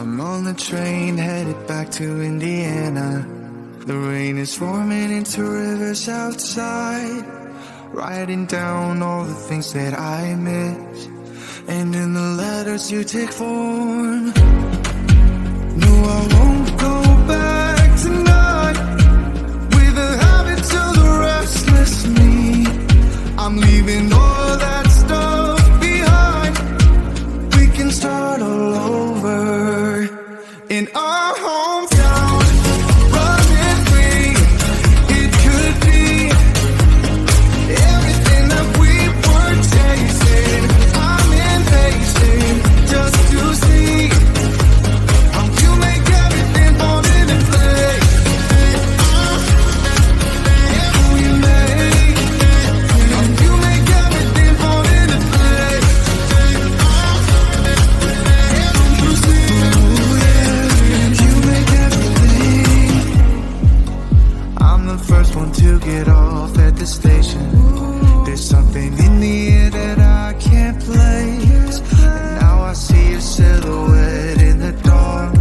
I'm on the train headed back to Indiana. The rain is forming into rivers outside, writing down all the things that I miss, and in the letters you take form. No, I won't go back tonight with the habits of the restless me. I'm leaving all that stuff behind. We can start all over in our hometown. Running free, it could be everything that we were chasing. I'm impatient just to see how you make everything fall into place. How you make everything fall into place. You see, you make everything. I'm the first one to get off at the station. There's something in the air that I can't place, and now I see your silhouette in the dark.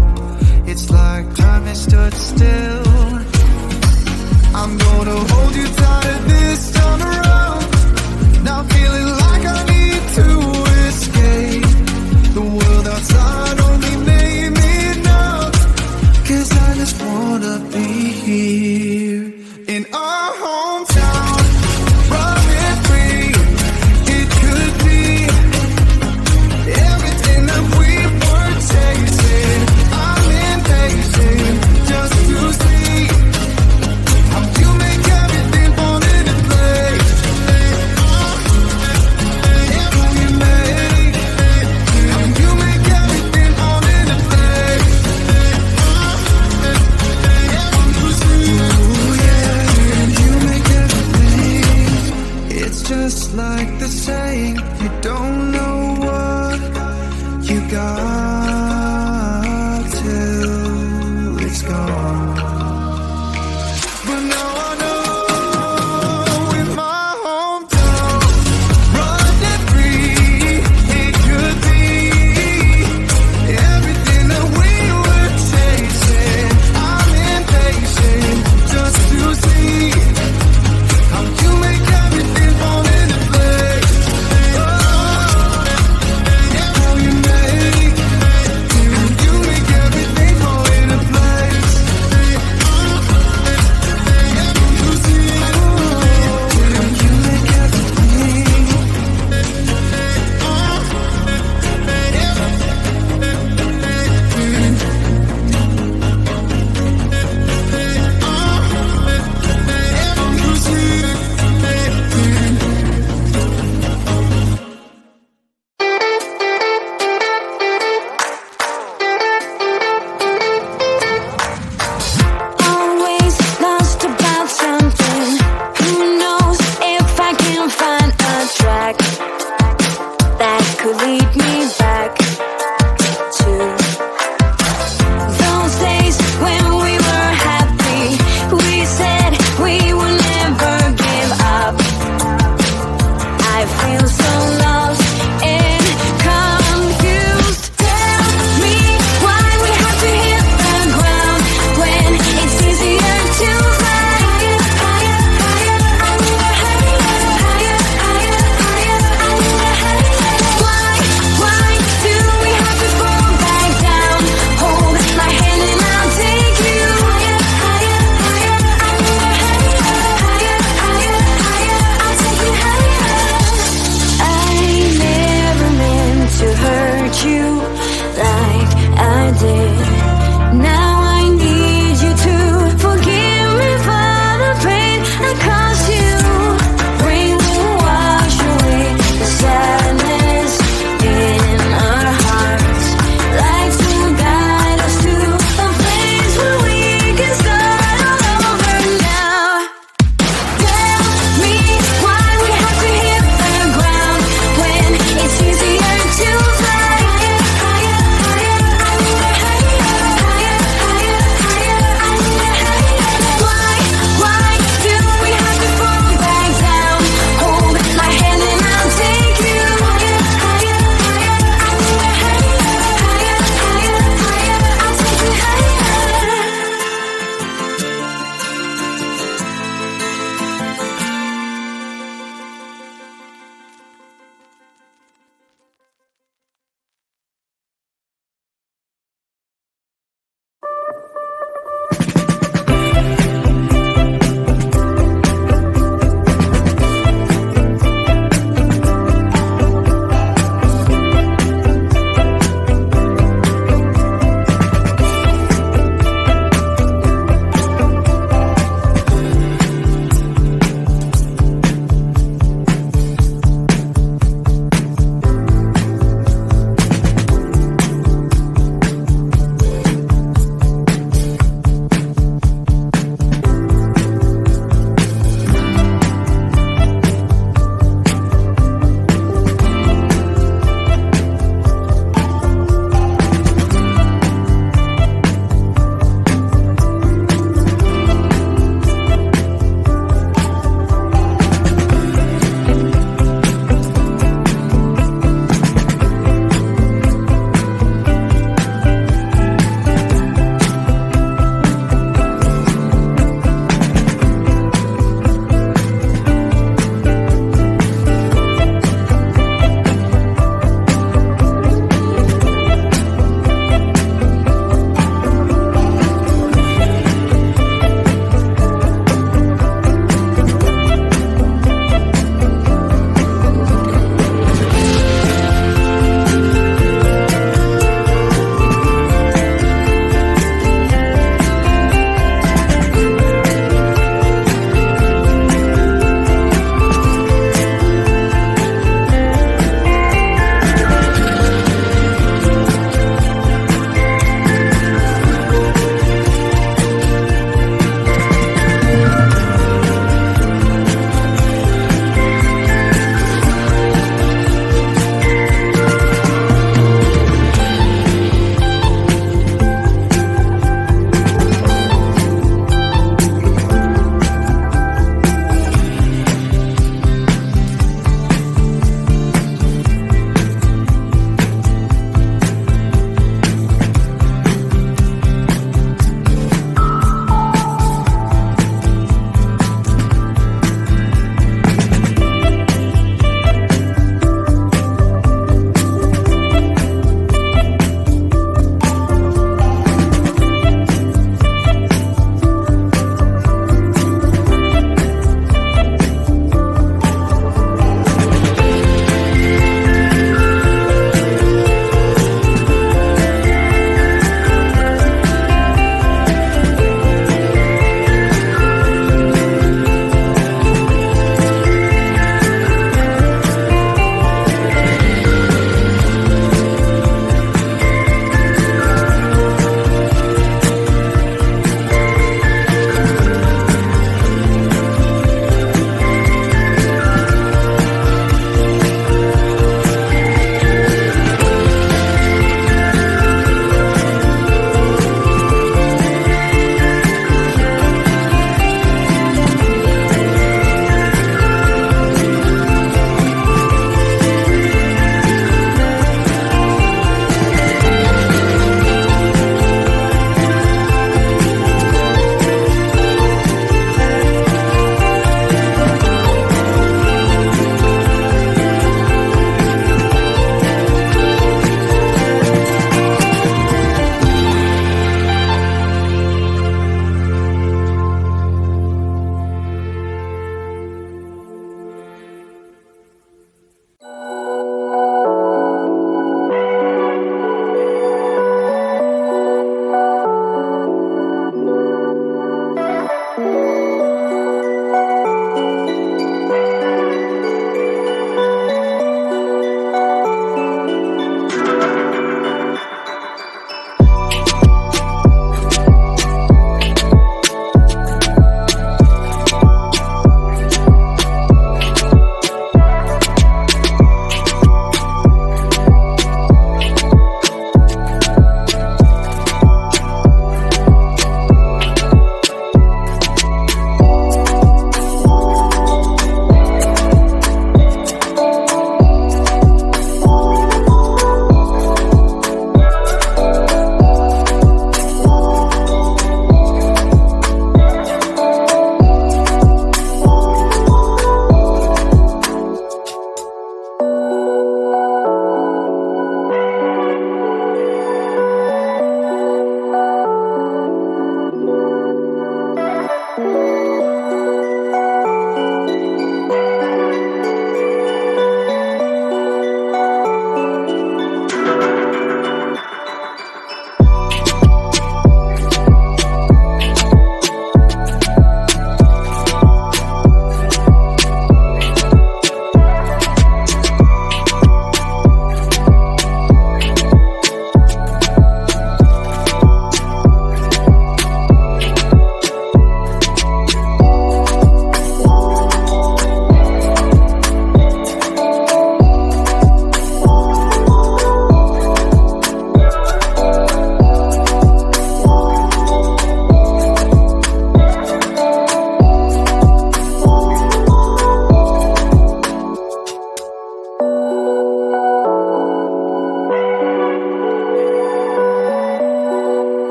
It's like time has stood still. I'm gonna hold you tighter this time around. Now feeling like I need to escape. The world outside only made me numb, 'cause I just wanna be here in our hometown. Running free, it could be everything that we were chasing. I'm impatient just to see how you make everything fall into place. How you make everything fall into place. Ooh, yeah, you make everything. It's just like the saying, you don't know what you got till it's gone. But now I know in my hometown, running free, it could be everything that we were chasing. I'm impatient just to see how you make everything fall into place. How you make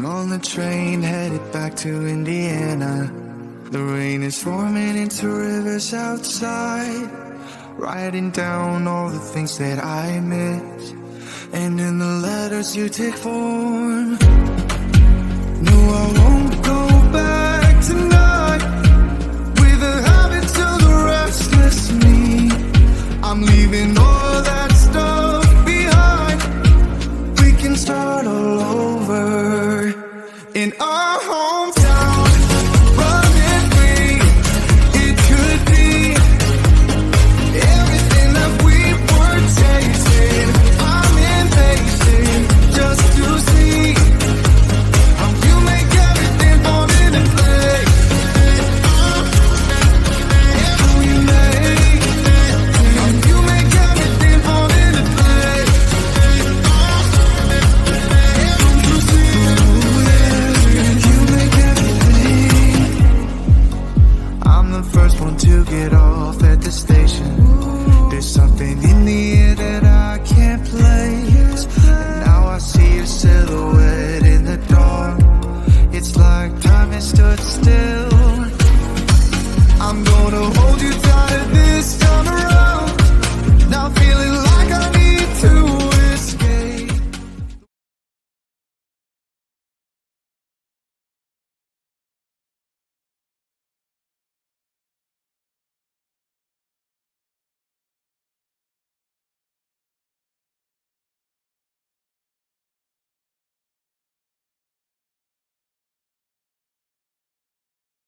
on the train headed back to Indiana. The rain is forming into rivers outside, writing down all the things that I miss, and in the letters you take form. No, I won't go back tonight with the habits of the restless me. I'm leaving all